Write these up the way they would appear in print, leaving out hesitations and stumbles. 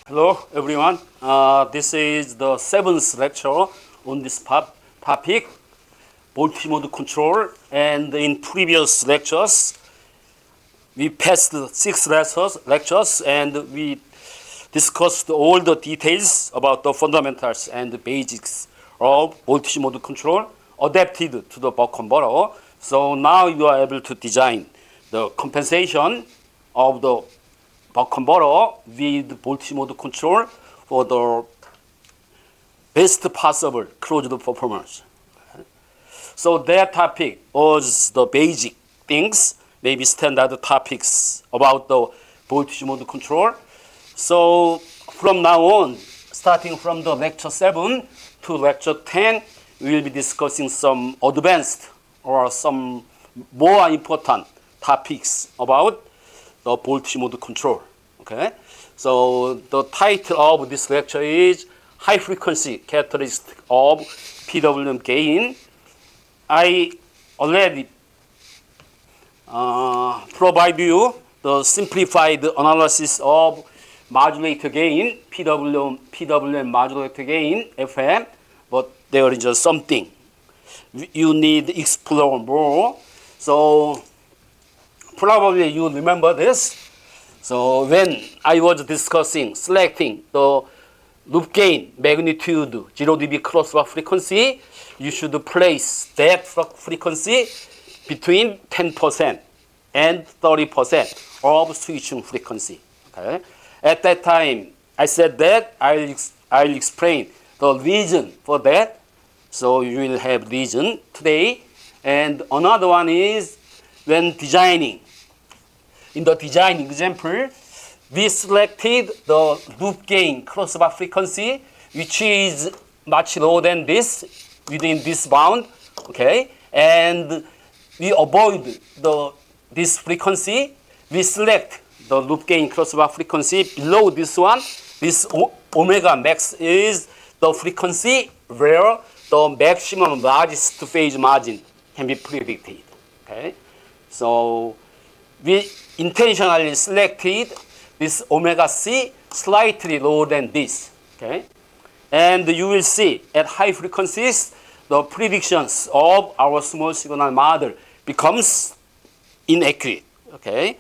Hello, everyone. This is the seventh lecture on this topic, voltage mode control. And in previous lectures, we passed six lectures, and we discussed all the details about the fundamentals and the basics of voltage mode control adapted to the buck converter. So now you are able to design the compensation of the buck converter with voltage mode control for the best possible closed performance. So that topic was the basic things, maybe standard topics about the voltage mode control. So from now on, starting from the lecture 7 to lecture 10, we will be discussing some advanced or some more important topics about the voltage mode control. Okay, so the title of this lecture is High Frequency Characteristic of PWM Gain. I already provide you the simplified analysis of modulator gain, PWM modulator gain, FM, but there is just something you need to explore more. So probably you remember this. So when I was selecting the loop gain magnitude 0 dB crossbar frequency, you should place that frequency between 10% and 30% of switching frequency. Okay. At that time, I said that I'll explain the reason for that. So you will have reason today. And another one is when designing. In the design example, we selected the loop gain crossbar frequency, which is much lower than this, within this bound, okay? And we avoid this frequency. We select the loop gain crossbar frequency below this one. This omega max is the frequency where the maximum largest phase margin can be predicted, okay? So we intentionally selected this omega c slightly lower than this, okay? And you will see at high frequencies, the predictions of our small signal model becomes inaccurate, okay?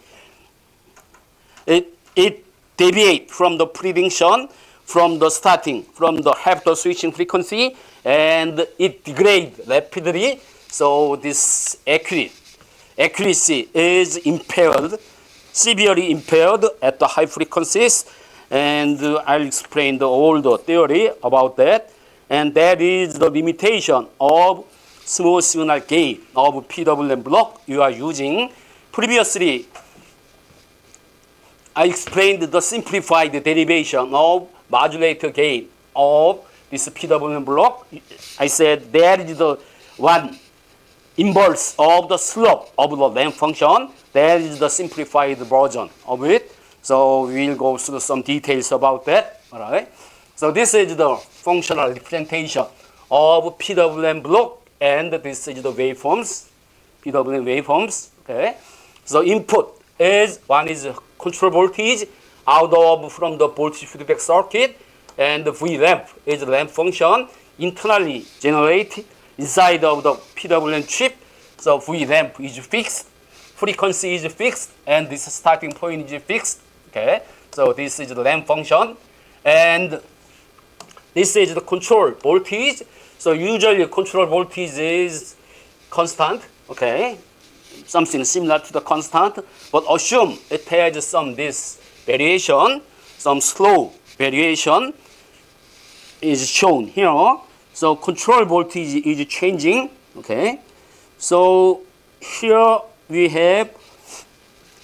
It deviates from the prediction from the starting, from the half the switching frequency, and it degrades rapidly. So this accuracy is impaired, severely impaired at the high frequencies, and I'll explain all the theory about that. And that is the limitation of small signal gain of PWM block you are using. Previously, I explained the simplified derivation of modulator gain of this PWM block. I said there is the one inverse of the slope of the length function. That is the simplified version of it. So we will go through some details about that. All right. So this is the functional representation of PWM block, and this is the waveforms, PWM waveforms. Okay. So input is one is control voltage out of from the voltage feedback circuit, and the V ramp is the ramp function internally generated inside of the PWM chip. So V ramp is fixed, frequency is fixed, and this starting point is fixed. Okay, so this is the ramp function, and this is the control voltage. So usually control voltage is constant. Okay, something similar to the constant, but assume it has some this variation, some slow variation is shown here. So control voltage is changing, okay? So here we have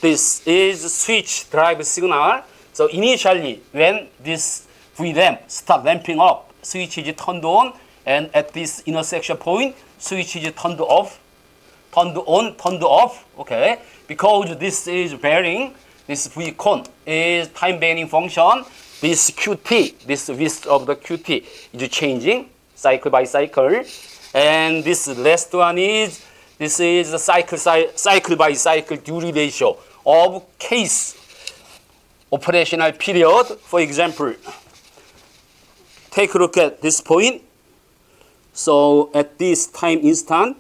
this is switch drive signal. So initially when this V ramp start ramping up, switch is turned on, and at this intersection point, switch is turned off, turned on, turned off, okay? Because this is varying, this V con is time varying function, this QT, this width of the QT is changing cycle by cycle, and this last one is this is the cycle by cycle duty ratio of case operational period. For example, take a look at this point. So at this time instant,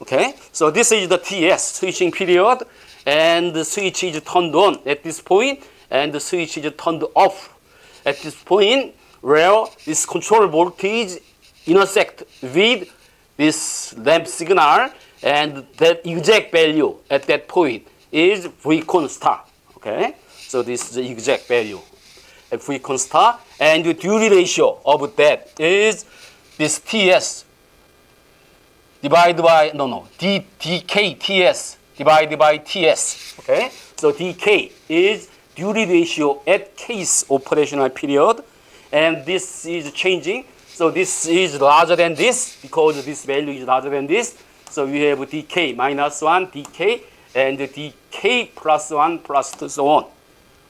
okay, so this is the TS, switching period, and the switch is turned on at this point, and the switch is turned off at this point, where this control voltage intersect with this lamp signal, and that exact value at that point is V-con star. Okay, so this is the exact value at V-con star, and the duty ratio of that is this TS divided by dk TS divided by TS. Okay, so dk is duty ratio at case operational period, and this is changing. So this is larger than this because this value is larger than this. So we have dk minus 1, dk, and dk plus 1 plus 2, so on.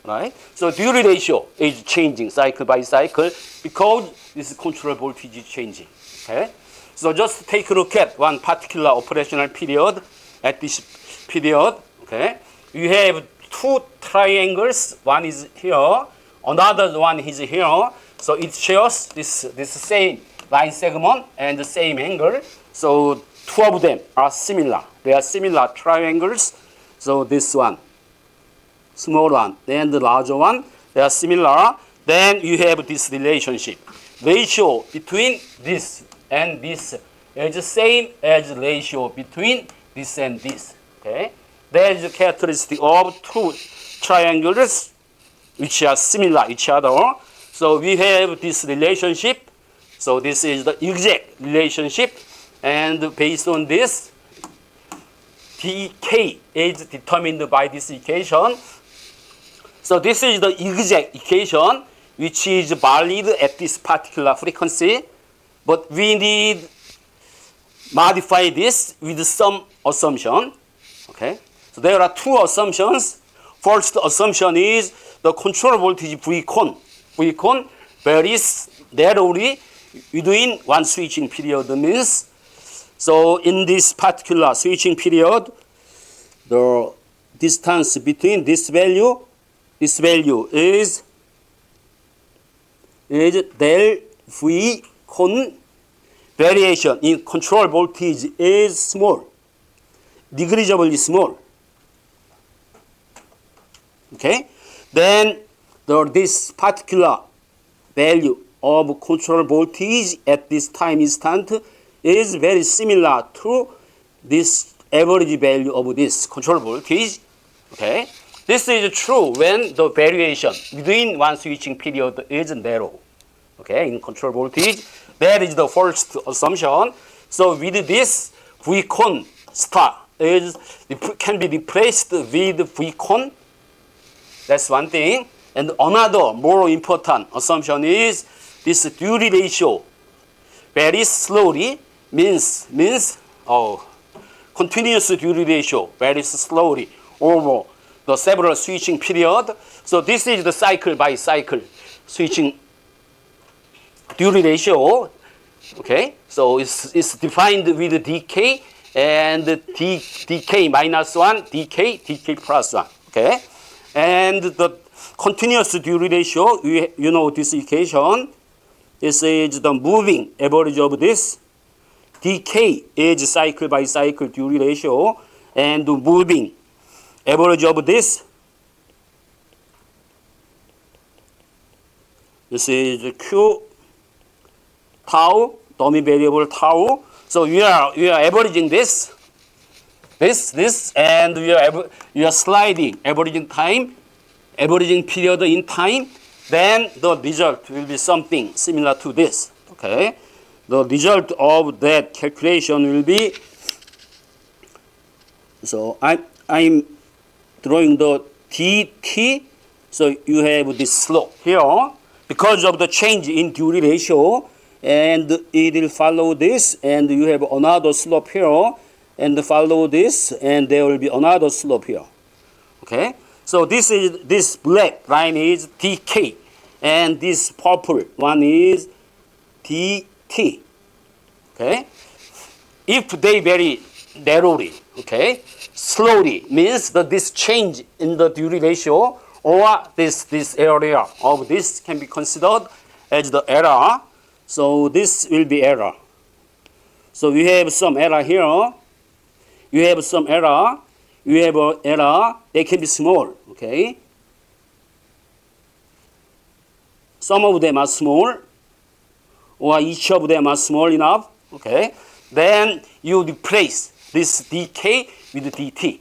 Right? So duty ratio is changing cycle by cycle because this control voltage is changing. Okay? So just take a look at one particular operational period. At this period, okay, you have two triangles. One is here, another one is here. So it shares this same line segment and the same angle. So two of them are similar. They are similar triangles. So this one, small one, then the larger one, they are similar. Then you have this relationship. Ratio between this and this is the same as ratio between this and this. Okay, there is a characteristic of two triangles which are similar each other. So we have this relationship. So this is the exact relationship, and based on this, dk is determined by this equation. So this is the exact equation which is valid at this particular frequency, but we need modify this with some assumption. Okay, so there are two assumptions. First assumption is the control voltage V-con varies narrowly within one switching period. Means, so in this particular switching period, the distance between this value is del V-con variation in control voltage is small, negligibly small. Okay, then this particular value of control voltage at this time instant is very similar to this average value of this control voltage. Okay, this is true when the variation within one switching period is narrow. Okay, in control voltage. That is the first assumption. So with this, V-con star can be replaced with V-con. That's one thing. And another more important assumption is this duty ratio varies slowly. Means continuous duty ratio varies slowly over the several switching period. So this is the cycle by cycle switching duty ratio. Okay, so it's defined with dk and dk minus 1, dk plus 1. Okay, and the continuous duty ratio, you know this equation. This is the moving average of this. dk is cycle by cycle duty ratio, and the moving average of this. This is q tau, dummy variable tau. So you are averaging this, and you are sliding, averaging time, averaging period in time. Then the result will be something similar to this. Okay, the result of that calculation will be. So I'm drawing the dt. So you have this slope here because of the change in duty ratio. And it will follow this, and you have another slope here, and follow this, and there will be another slope here. Okay, so this black line is dk, and this purple one is dt. Okay, if they vary narrowly, okay? Slowly means that this change in the Dewey ratio or this area of this can be considered as the error. So this will be error. So we have some error here. You have some error. You have an error. They can be small, okay? Some of them are small, or each of them are small enough, okay? Then you replace this dk with dt,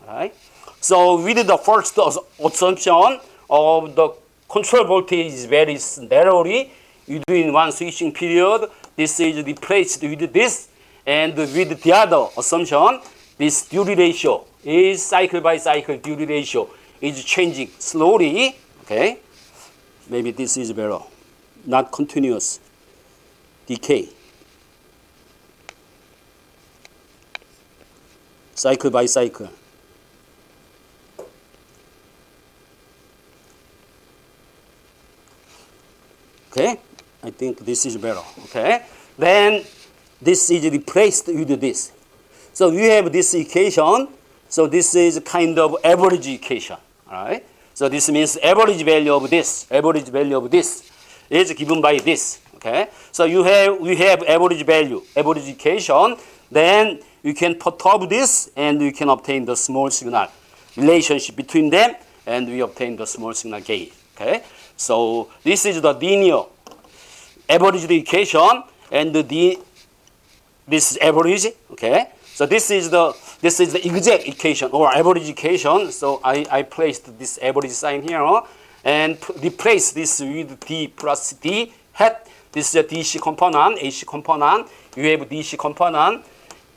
right? So with the first assumption of the control voltage varies narrowly within one switching period, this is replaced with this, and with the other assumption, this duty ratio is cycle by cycle duty ratio is changing slowly, okay? Maybe this is better, not continuous decay. Cycle by cycle. Okay, I think this is better. Okay, then this is replaced with this. So we have this equation. So this is kind of average equation. All right. So this means average value of this is given by this. Okay. So we have average value, average equation. Then you can perturb this, and you can obtain the small signal relationship between them, and we obtain the small signal gain. Okay. So this is the linear average equation, and this is average. Okay. So this is the exact equation or average equation. So I placed this average sign here, and replace this with d plus d hat. This is a DC component, AC component. You have DC component,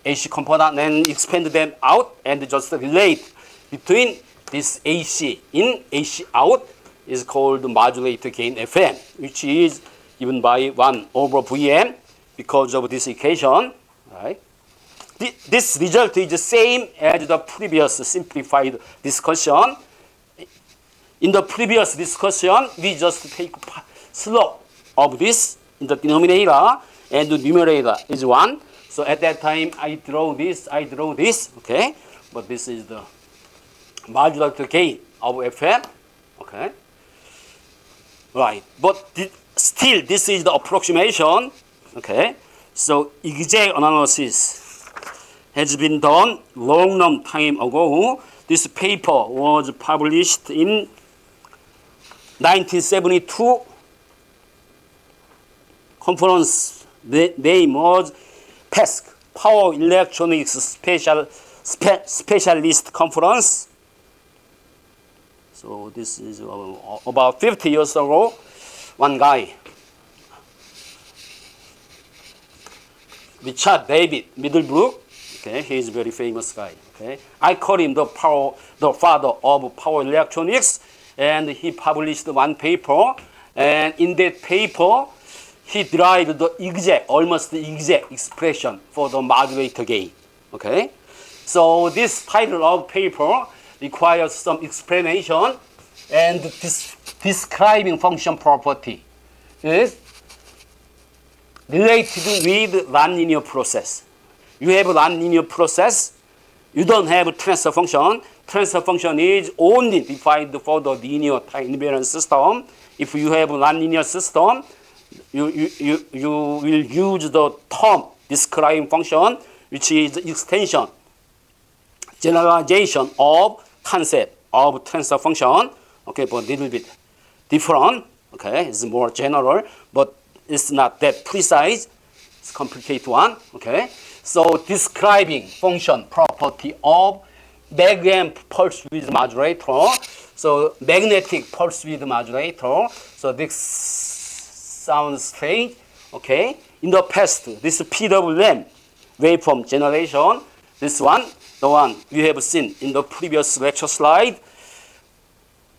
AC component, and expand them out, and just relate between this AC in, AC out is called modulator gain FM, which is given by 1 over VM because of this equation. Right? This result is the same as the previous simplified discussion. In the previous discussion, we just take slope of this in the denominator, and the numerator is 1. So at that time, I draw this, okay? But this is the modulator gain of FM, okay? Right, but still, this is the approximation, okay? So exact analysis has been done long time ago. This paper was published in 1972. Conference, the name was PESC, Power Electronics Specialist Conference. So this is about 50 years ago. One guy, Richard David Middlebrook, okay, he is a very famous guy. Okay, I call him the father of power electronics, and he published one paper, and in that paper, he derived the almost the exact expression for the modulator gain. Okay, so this title of paper requires some explanation, and this describing function property is related with nonlinear process. You have a nonlinear process, you don't have a transfer function. Transfer function is only defined for the linear time invariant system. If you have a nonlinear system, you will use the term describing function, which is the extension, generalization of concept of transfer function. Okay, but a little bit different. Okay, it's more general, but it's not that precise. It's a complicated one. Okay, so describing function property of mag-amp pulse width modulator. So magnetic pulse width modulator. So this sounds strange. Okay, in the past, this PWM waveform generation, this one, the one you have seen in the previous lecture slide,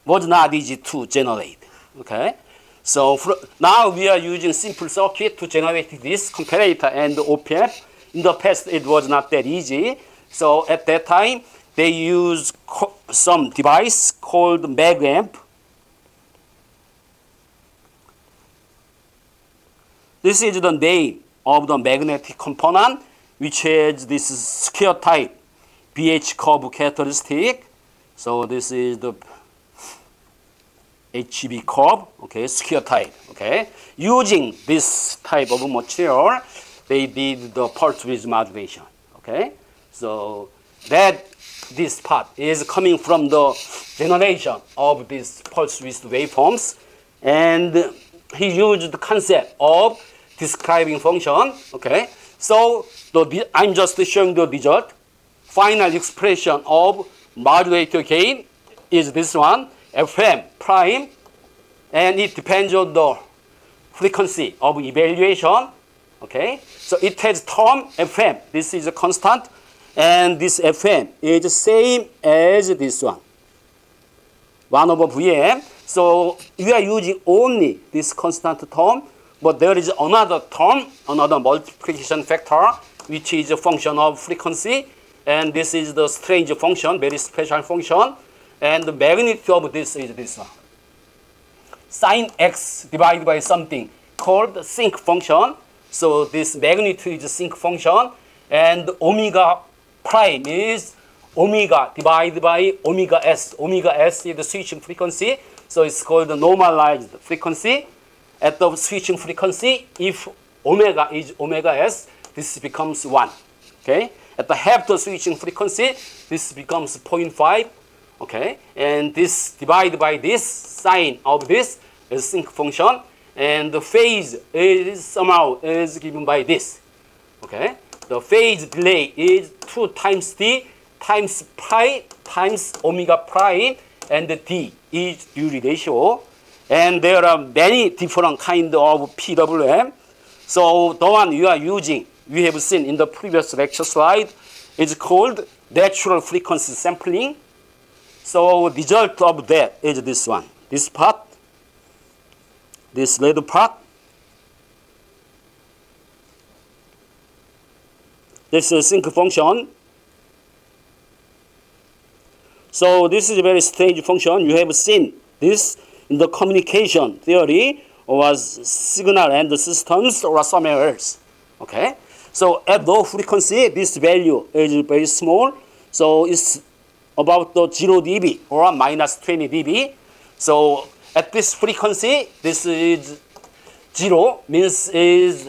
was not easy to generate. Okay, so now we are using simple circuit to generate this comparator and OPF. In the past, it was not that easy. So at that time, they used some device called mag-amp. This is the name of the magnetic component which has this square type BH curve characteristic. So this is the HB curve, okay, square type, okay. Using this type of material, they did the pulse width modulation, okay. So that this part is coming from the generation of these pulse width waveforms, and he used the concept of describing function, okay. So I'm just showing the result. Final expression of modulator gain is this one, Fm prime, and it depends on the frequency of evaluation, okay. So it has term Fm, this is a constant, and this Fm is the same as this one, 1 over Vm. So we are using only this constant term, but there is another term, another multiplication factor, which is a function of frequency, and this is the strange function, very special function, and the magnitude of this is this one. Sin x divided by something called sinc function. So this magnitude is a sinc function, and omega prime is omega divided by omega s. Omega s is the switching frequency, so it's called the normalized frequency. At the switching frequency, if omega is omega s, this becomes 1. Okay? At the half the switching frequency, this becomes 0.5. Okay? And this divided by this sine of this is sinc function, and the phase is somehow is given by this. Okay? The phase delay is 2 times d times pi times omega prime, and the d is Dewey ratio. And there are many different kinds of PWM. So the one you are using, we have seen in the previous lecture slide, is called natural frequency sampling. So the result of that is this one, this part, this red part. This is a sinc function. So this is a very strange function. You have seen this in the communication theory was signal and systems or somewhere else. Okay? So at low frequency, this value is very small. So it's about the 0 dB or minus 20 dB. So at this frequency, this is 0, means is,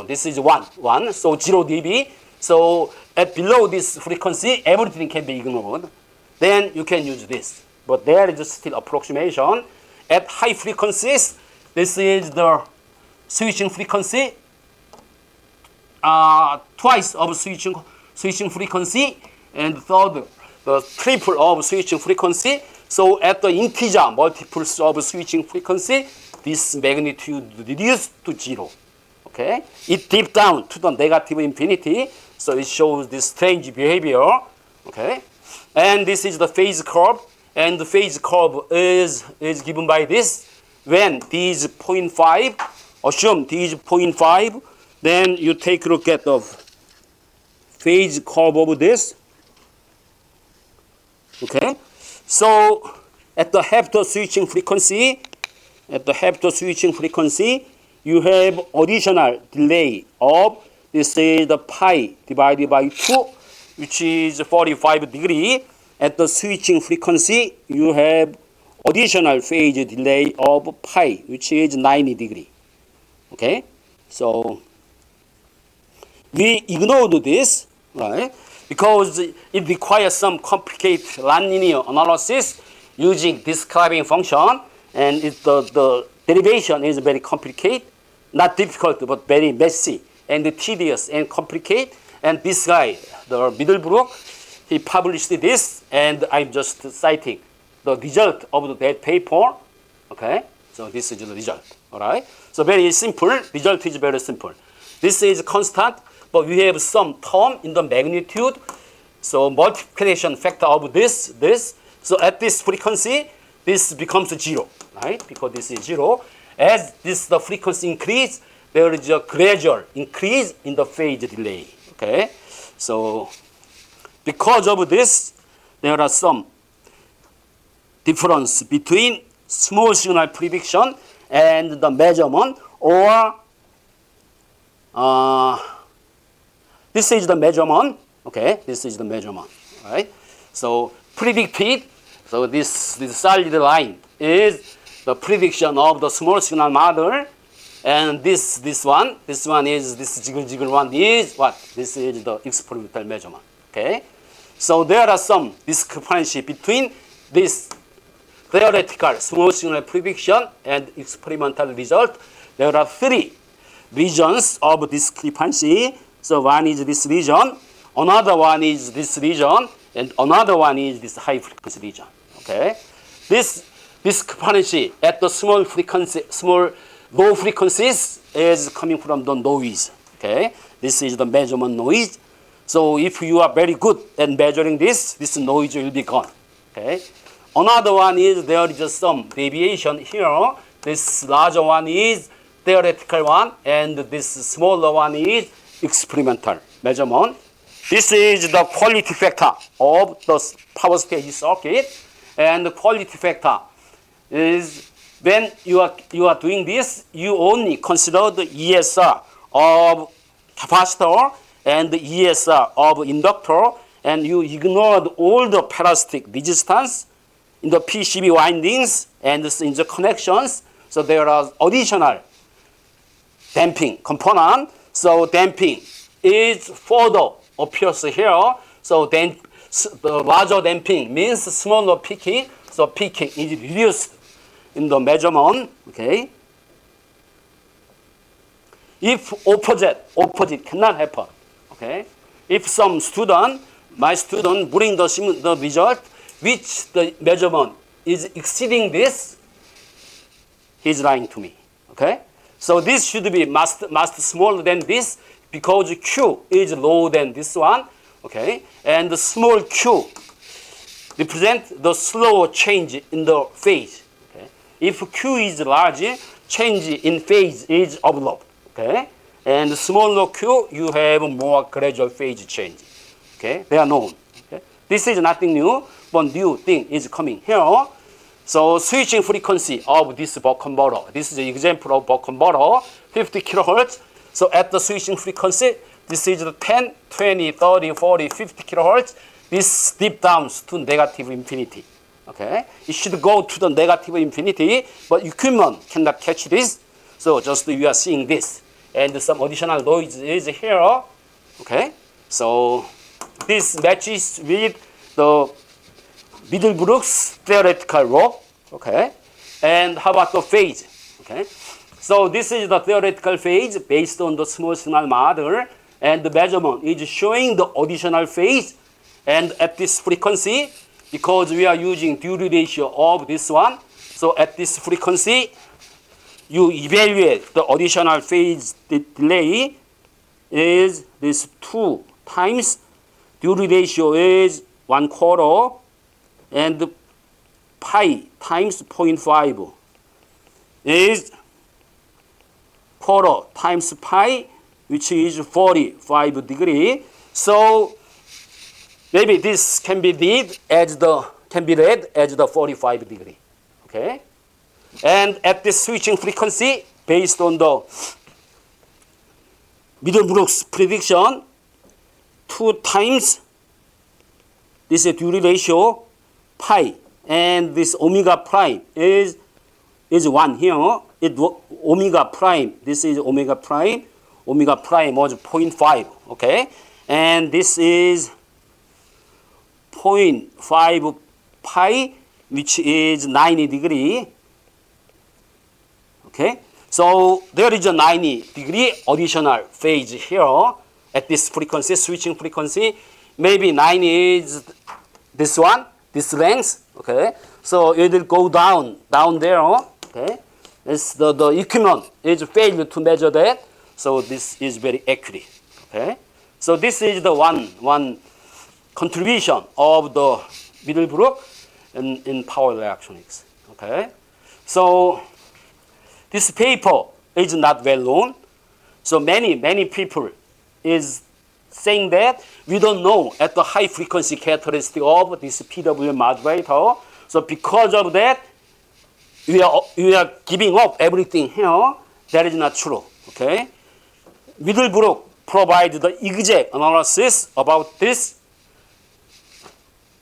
this is 1. So 0 dB. So at below this frequency, everything can be ignored. Then you can use this. But there is still approximation. At high frequencies, this is the switching frequency, twice of switching frequency, and third, the triple of switching frequency. So at the integer multiples of switching frequency, this magnitude reduced to 0. Okay? It dipped down to the negative infinity, so it shows this strange behavior. Okay? And this is the phase curve, and the phase curve is given by this. When d is 0.5, assume d is 0.5, then you take a look at the phase curve of this. Okay? So at the half the switching frequency, you have additional delay of, this is the pi divided by 2, which is 45 degrees. At the switching frequency, you have additional phase delay of pi, which is 90 degrees. Okay? So we ignored this, right? Because it requires some complicated nonlinear analysis using describing function, and the derivation is very complicated, not difficult, but very messy and tedious and complicated. And this guy, the Middlebrook, he published this, and I'm just citing the result of that paper. Okay, so this is the result. All right. So very simple. Result is very simple. This is constant, but we have some term in the magnitude. So multiplication factor of this. So at this frequency, this becomes 0, right? Because this is 0. As the frequency increase, there is a gradual increase in the phase delay. Okay, so because of this, there are some difference between small signal prediction and the measurement, or this is the measurement. Okay, this is the measurement. Right. So predicted. So this solid line is the prediction of the small signal model, and this one is this jiggle one is what? This is the experimental measurement. Okay. So there are some discrepancy between this theoretical small signal prediction and experimental result. There are three regions of discrepancy. So one is this region, another one is this region, and another one is this high frequency region. Okay, this discrepancy at the small frequency, low frequencies is coming from the noise. Okay, this is the measurement noise. So if you are very good at measuring this noise will be gone. Okay. Another one is there is some deviation here. This larger one is theoretical one, and this smaller one is experimental measurement. This is the quality factor of the power stage circuit, and the quality factor is when you are doing this, you only consider the ESR of capacitor and the ESR of inductor, and you ignored all the parasitic resistance in the PCB windings and in the connections. So there are additional damping component. So damping is further appears here. So then the larger damping means smaller peaking. So peaking is reduced in the measurement. Okay. If opposite cannot happen. Okay. If some student, my student bring the result which the measurement is exceeding this, he's lying to me. Okay. So this should be must smaller than this because Q is lower than this one. Okay. And the small Q represent the slow change in the phase. Okay. If Q is large, change in phase is observed. Okay. And the smaller Q, you have more gradual phase change. Okay. They are known. Okay. This is nothing new. One new thing is coming here. So switching frequency of this buck converter. This is an example of buck converter, 50 kilohertz. So at the switching frequency, this is the 10, 20, 30, 40, 50 kilohertz. This dip down to negative infinity. Okay, it should go to the negative infinity, but equipment cannot catch this. So just you are seeing this, and some additional noise is here. Okay, so this matches with the Middlebrook's theoretical law. Okay, and how about the phase? Okay, so this is the theoretical phase based on the small signal model, and the measurement is showing the additional phase, and at this frequency, because we are using duty ratio of this one, so at this frequency, you evaluate the additional phase delay is this 2 times duty ratio is 1/4, and pi times 0.5 is quarter times pi, which is 45 degree. So maybe this can be read as the 45 degree. Okay, and at this switching frequency, based on the Middlebrook's prediction, 2 times this is duty ratio pi, and this omega prime is 1 here. It omega prime. This is omega prime. Omega prime was 0.5. Okay, and this is 0.5 pi, which is 90 degree. Okay, so there is a 90 degree additional phase here at this frequency, switching frequency. Maybe 90 is this one, this length. Okay, so it will go down there. Okay, it's the equipment is failed to measure that. So this is very accurate. Okay, so this is the one contribution of the Middlebrook in power electronics. Okay, so this paper is not well known. So many people is saying that we don't know at the high frequency characteristic of this PWM modulator. So because of that, we are giving up everything here. That is not true. Okay, Middlebrook provided the exact analysis about this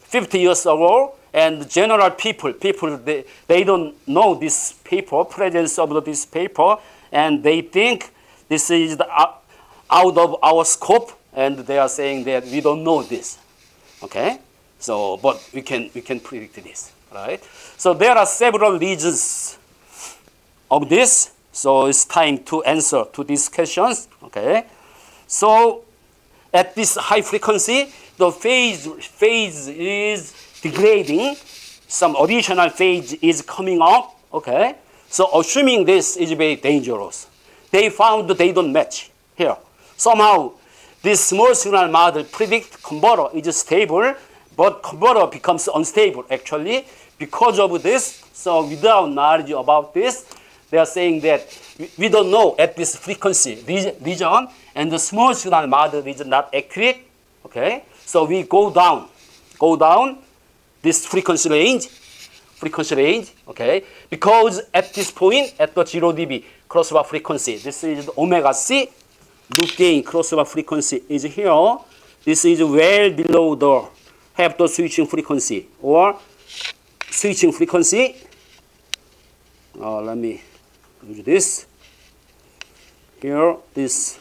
50 years ago, and general people they don't know this paper, presence of this paper, and they think this is out of our scope, and they are saying that we don't know this. Okay, so but we can predict this, right? So there are several reasons of this. So it's time to answer to these questions. Okay, so at this high frequency, the phase is degrading. Some additional phase is coming up. Okay, so assuming this is very dangerous, they found they don't match here. Somehow, this small signal model predict converter is stable, but converter becomes unstable actually because of this. So without knowledge about this, they are saying that we don't know at this frequency region, and the small signal model is not accurate. Okay, so we go down this frequency range. Okay, because at this point at the 0 dB crossover frequency, this is omega C. Loop gain crossover frequency is here. This is well below the half the switching frequency or switching frequency. Let me do this. Here, this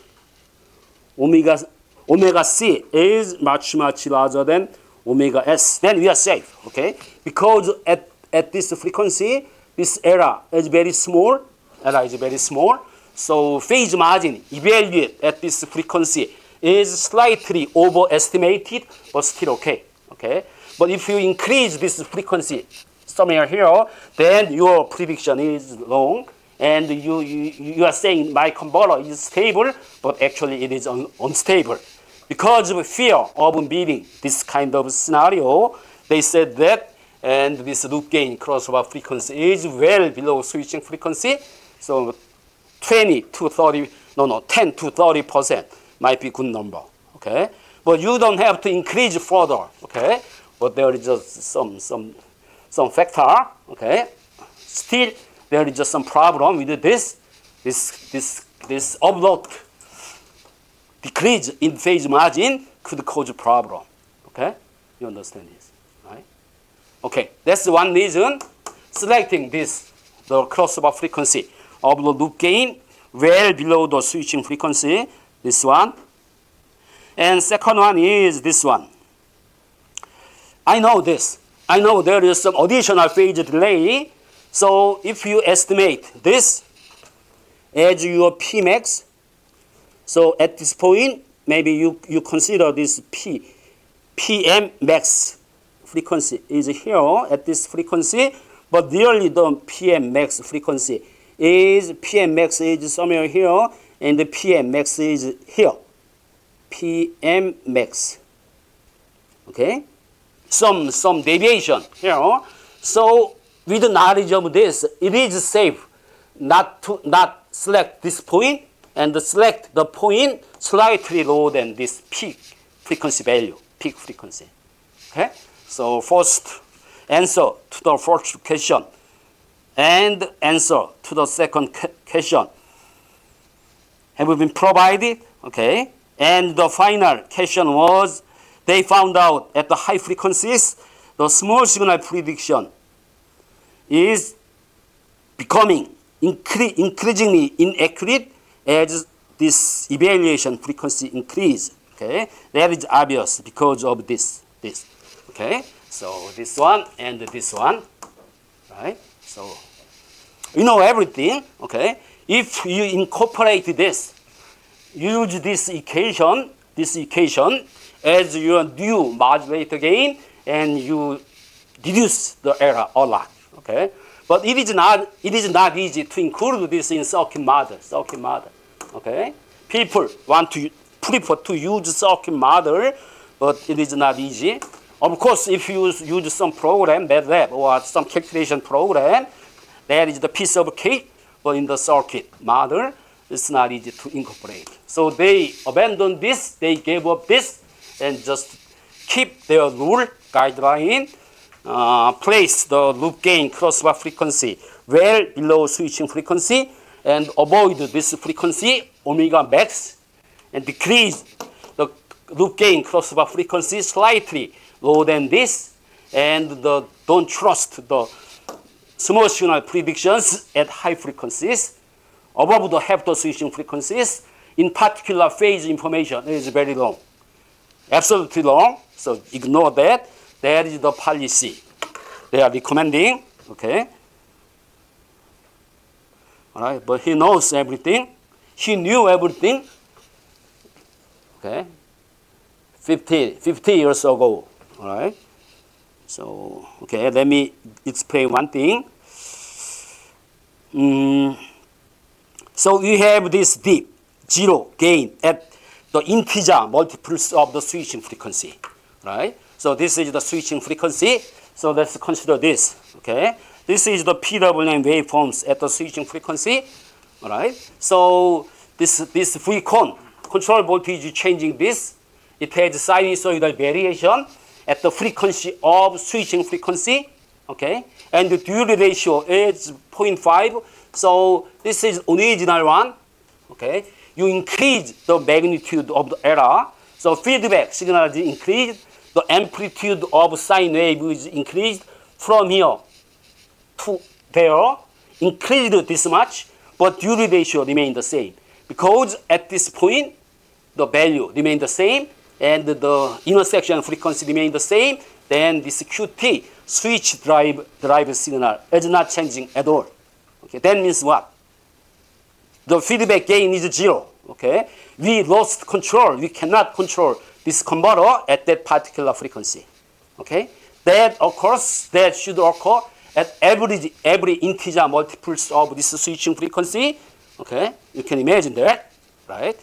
omega C is much larger than omega S. Then we are safe, okay? Because at this frequency, this error is very small. So phase margin evaluate at this frequency is slightly overestimated, but still okay. Okay. But if you increase this frequency somewhere here, then your prediction is wrong, and you are saying my converter is stable, but actually it is unstable. Because of fear of meeting this kind of scenario, they said that, and this loop gain crossover frequency is well below switching frequency. So 10 to 30% might be good number. Okay, but you don't have to increase further. Okay, but there is just some factor. Okay, still there is just some problem with this abrupt decrease in phase margin could cause a problem. Okay, you understand this, right? Okay, that's one reason selecting the crossover frequency of the loop gain well below the switching frequency, this one. And second one is this one. I know this. I know there is some additional phase delay. So if you estimate this as your Pmax, so at this point, maybe you consider this PM max frequency is here at this frequency, but really the PM max frequency is PM max is somewhere here, and the PM max is here. PM max. Okay, some deviation here. So with the knowledge of this, it is safe not select this point and select the point slightly lower than this peak frequency value, peak frequency. Okay, so first answer to the first question and answer to the second question have been provided. Okay, and the final question was they found out at the high frequencies the small signal prediction is becoming increasingly inaccurate as this evaluation frequency increase. Okay, that is obvious because of this. Okay, so this one and this one, right? So you know everything. Okay, if you incorporate this, use this equation as your new modulator gain, and you reduce the error a lot. Okay, but it is not easy to include this in circuit model. Okay, people prefer to use circuit model, but it is not easy. Of course, if you use some program, MATLAB or some calculation program, that is the piece of cake. But in the circuit model, it's not easy to incorporate. So they abandoned this, they gave up this, and just keep their rule guideline. Place the loop gain crossover frequency well below switching frequency, and avoid this frequency omega max and decrease the loop gain crossover frequency slightly lower than this, and don't trust the small signal predictions at high frequencies. Above the half the switching frequencies, in particular phase information is very long, absolutely long, so ignore that. That is the policy they are recommending, okay? All right, but he knows everything. He knew everything, okay? 50 years ago, all right? So, okay, let me explain one thing. So you have this deep zero gain at the integer multiples of the switching frequency, right? So this is the switching frequency. So let's consider this, okay? This is the PWM waveforms at the switching frequency, all right? So this free cone, control voltage changing this, it has sinusoidal variation at the frequency of switching frequency, okay? And the duty ratio is 0.5. So this is original one, okay? You increase the magnitude of the error. So feedback signal is increased. The amplitude of sine wave is increased from here to there, increased this much, but duty ratio remained the same. Because at this point, the value remained the same, and the intersection frequency remained the same, then this QT, switch drive signal, is not changing at all. Okay, that means what? The feedback gain is 0. Okay, we lost control. We cannot control this converter at that particular frequency. Okay, that occurs. That should occur at every integer multiples of this switching frequency. Okay, you can imagine that, right?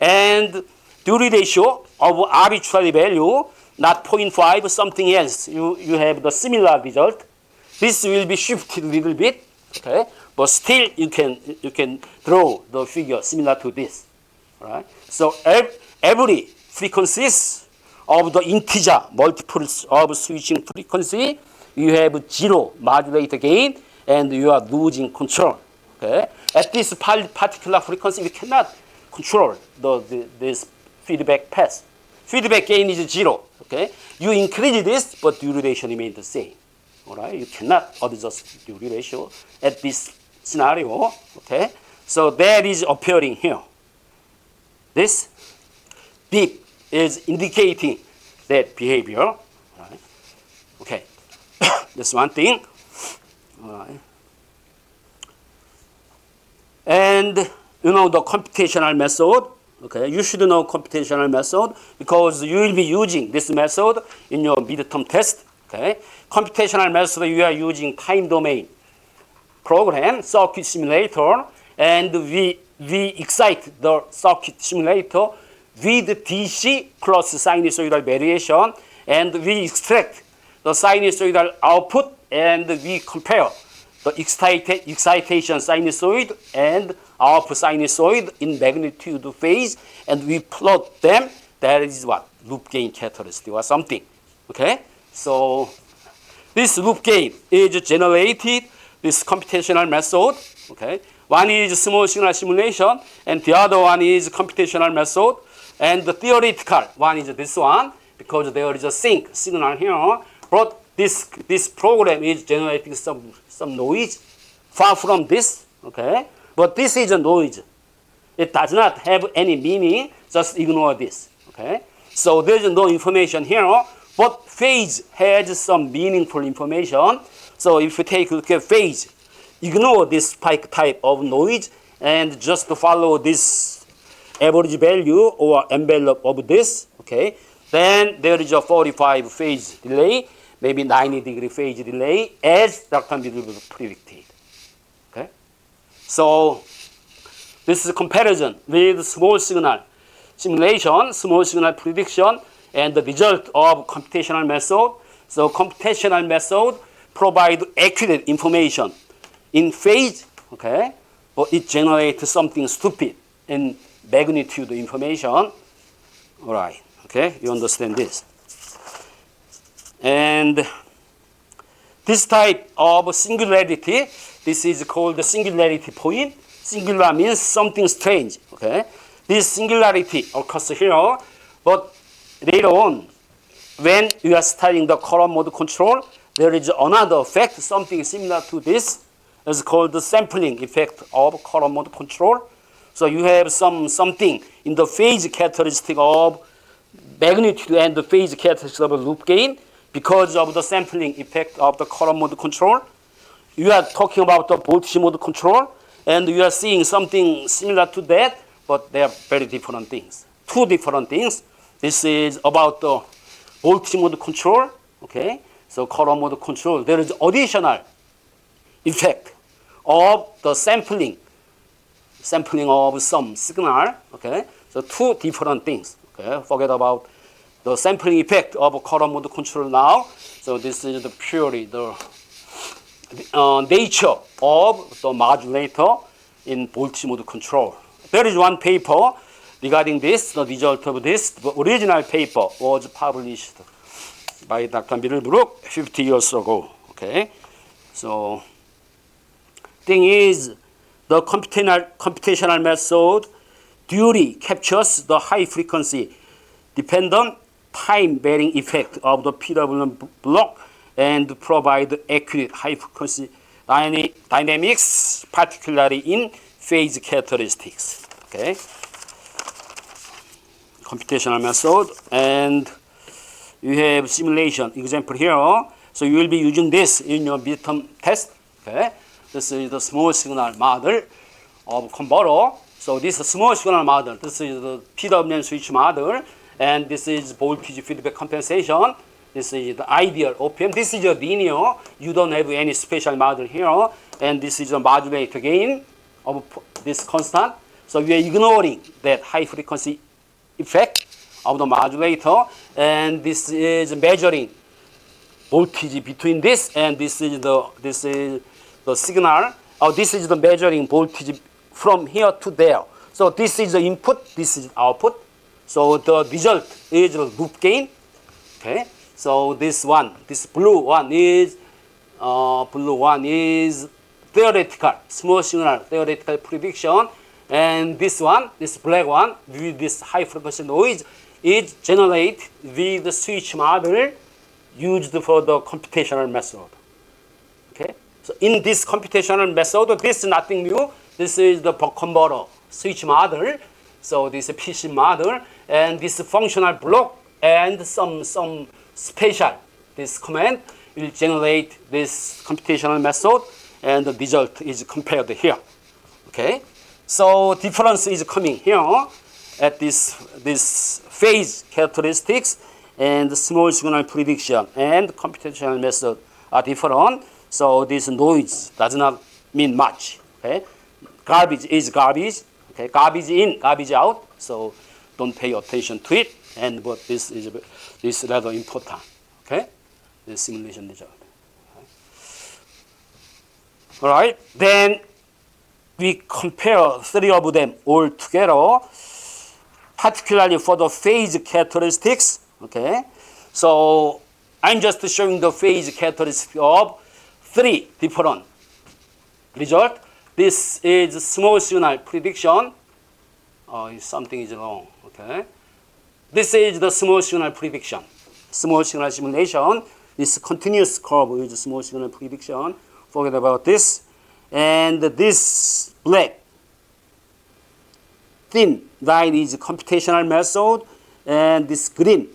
And duty ratio of arbitrary value, not 0.5, something else. You have the similar result. This will be shifted a little bit. Okay, but still you can draw the figure similar to this. All right. So every frequencies of the integer multiples of switching frequency, you have 0 modulator gain, and you are losing control. Okay. At this particular frequency, we cannot control this feedback path. Feedback gain is 0. Okay. You increase this, but duty ratio remains the same. All right. You cannot adjust duty ratio at this scenario. Okay. So that is appearing here. This dip is indicating that behavior. Right. Okay, that's one thing. All right. And you know the computational method. Okay, you should know computational method because you will be using this method in your midterm test. Okay, computational method you are using time domain program, circuit simulator, and we excite the circuit simulator with DC plus sinusoidal variation, and we extract the sinusoidal output, and we compare the excitation sinusoid and output sinusoid in magnitude phase, and we plot them. That is what? Loop gain characteristic or something. Okay? So this loop gain is generated this computational method. Okay? One is small signal simulation, and the other one is computational method. And the theoretical one is this one, because there is a sync signal here. But this program is generating some noise far from this. Okay? But this is a noise. It does not have any meaning. Just ignore this. Okay? So there is no information here. But phase has some meaningful information. So if you take a look at phase, ignore this spike type of noise and just follow this average value or envelope of this, okay? Then there is a 45 phase delay, maybe 90-degree phase delay, as Dr. Middlebrook predicted, okay? So this is a comparison with small signal simulation, small signal prediction, and the result of computational method. So computational method provide accurate information in phase, okay, but it generates something stupid in magnitude information. All right, okay, you understand this. And this type of singularity, this is called the singularity point. Singular means something strange, okay. this singularity occurs here, but later on, when you are studying the color mode control, there is another effect, something similar to this. It's called the sampling effect of color mode control. So you have something in the phase characteristic of magnitude and the phase characteristic of loop gain because of the sampling effect of the color mode control. You are talking about the voltage mode control, and you are seeing something similar to that, but they are very different things. Two different things. This is about the voltage mode control, okay? So color mode control, there is additional effect of the sampling of some signal, okay? So two different things, okay? Forget about the sampling effect of color mode control now. So this is the purely the nature of the modulator in voltage mode control. There is one paper regarding this, the result of this. The original paper was published by Dr. Middlebrook 50 years ago. Okay, so thing is, the computational method duly captures the high frequency dependent time-varying effect of the PWM block and provide accurate high frequency dynamics, particularly in phase characteristics. Okay, computational method, and you have simulation example here. So you will be using this in your midterm test. Okay, this is the small signal model of converter. So this small signal model, this is the PWM switch model, and this is voltage feedback compensation. This is the ideal OPM. This is a linear. You don't have any special model here. And this is a modulator gain of this constant. So we are ignoring that high frequency effect of the modulator. And this is measuring voltage between this and this is the signal. This is the measuring voltage from here to there. So this is the input. This is output. So the result is the loop gain. Okay. So this blue one is theoretical, small signal theoretical prediction, and this black one with this high frequency noise is generated with the switch model used for the computational method. Okay, so in this computational method, this is nothing new. This is the converter switch model. So this is PC model, and this functional block and some special, this command will generate this computational method, and the result is compared here. Okay, so difference is coming here at this phase characteristics, and the small signal prediction and computational method are different. So this noise does not mean much. Okay, garbage is garbage. Okay, garbage in, garbage out. So don't pay attention to it. And but this is rather important. Okay, the simulation result. Okay. All right, then we compare three of them all together, particularly for the phase characteristics. Okay, so I'm just showing the phase characteristics of three different results. This is small signal prediction. Something is wrong. Okay. This is the small signal prediction, small signal simulation. This continuous curve is small signal prediction. Forget about this. And this black thin line is computational method, and this green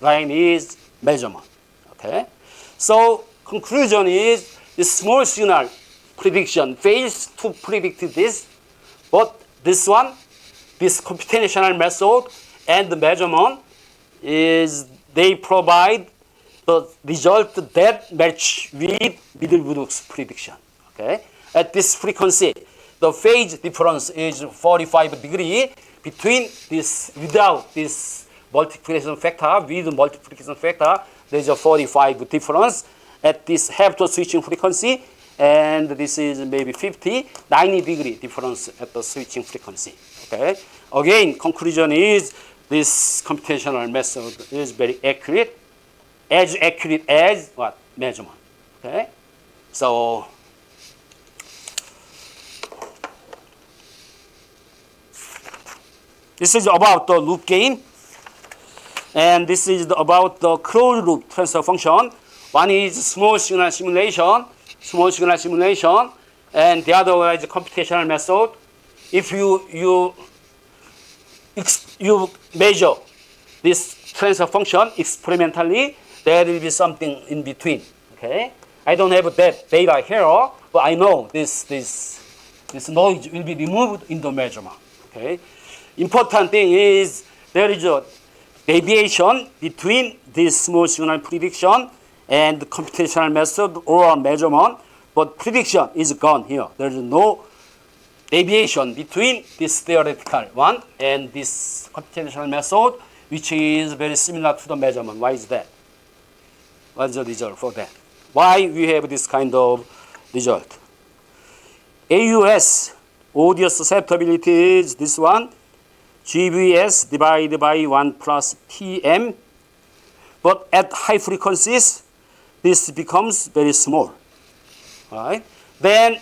line is measurement. Okay. So conclusion is this small signal prediction fails to predict this, but this computational method and the measurement they provide the result that match with Middlebrook's prediction. Okay, at this frequency, the phase difference is 45 degrees between this without this multiplication factor. With multiplication factor, there is a 45 difference at this half the switching frequency, and this is maybe 90 degree difference at the switching frequency. Okay, again, conclusion is this computational method is very accurate, as accurate as what? Measurement. Okay, so This is about the loop gain. And this is about the closed loop transfer function. One is small signal simulation, and the other one is computational method. If you measure this transfer function experimentally, there will be something in between. Okay, I don't have that data here, but I know this noise will be removed in the measurement. Okay, important thing is there is a deviation between this small signal prediction and the computational method or measurement, but prediction is gone here. There is no deviation between this theoretical one and this computational method, which is very similar to the measurement. Why is that? What's the result for that? Why we have this kind of result? AUS, audio susceptibility, is this one. GVS divided by 1 plus TM. But at high frequencies, this becomes very small. All right? Then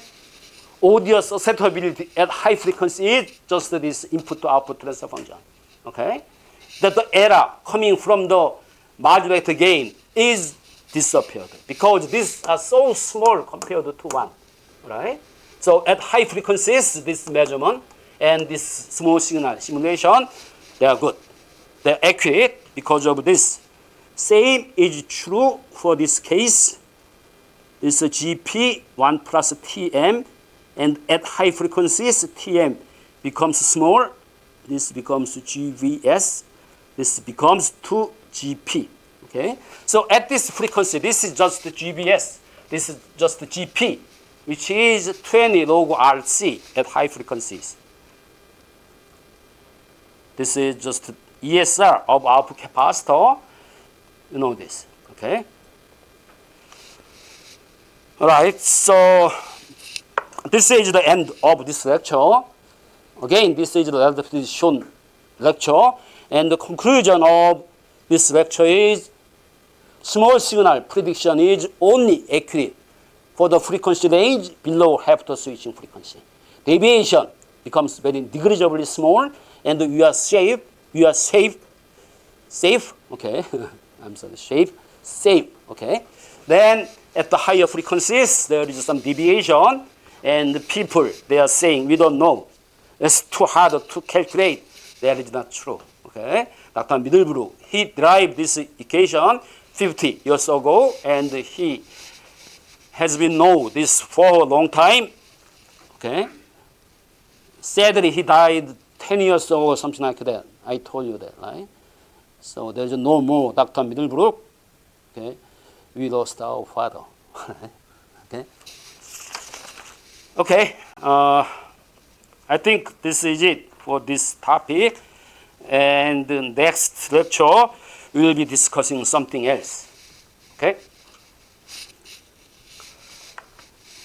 audio susceptibility at high frequency is just this input to output transfer function. Okay? That the error coming from the modulator gain is disappeared because these are so small compared to one. Right? So at high frequencies, this measurement and this small signal simulation, they are good. They're accurate because of this. Same is true for this case. This is GP 1 plus TM, and at high frequencies, TM becomes small. This becomes GVS. This becomes 2GP. Okay? So at this frequency, this is just GVS. This is just GP, which is 20 log RC at high frequencies. This is just ESR of output capacitor. You know this, okay? All right, so this is the end of this lecture. Again, this is the relatively shown lecture. And the conclusion of this lecture is small signal prediction is only accurate for the frequency range below half the switching frequency. Deviation becomes very negligibly small, and we are safe, okay? I'm sorry, safe, okay? Then at the higher frequencies, there is some deviation, and the people, they are saying, we don't know. It's too hard to calculate. That is not true, okay? Dr. Middlebrook, he derived this equation 50 years ago, and he has been known this for a long time, okay? Sadly, he died 10 years ago or something like that. I told you that, right? So there's no more Dr. Middlebrook. Okay? We lost our father. Okay? Okay. I think this is it for this topic. And the next lecture, we will be discussing something else. Okay?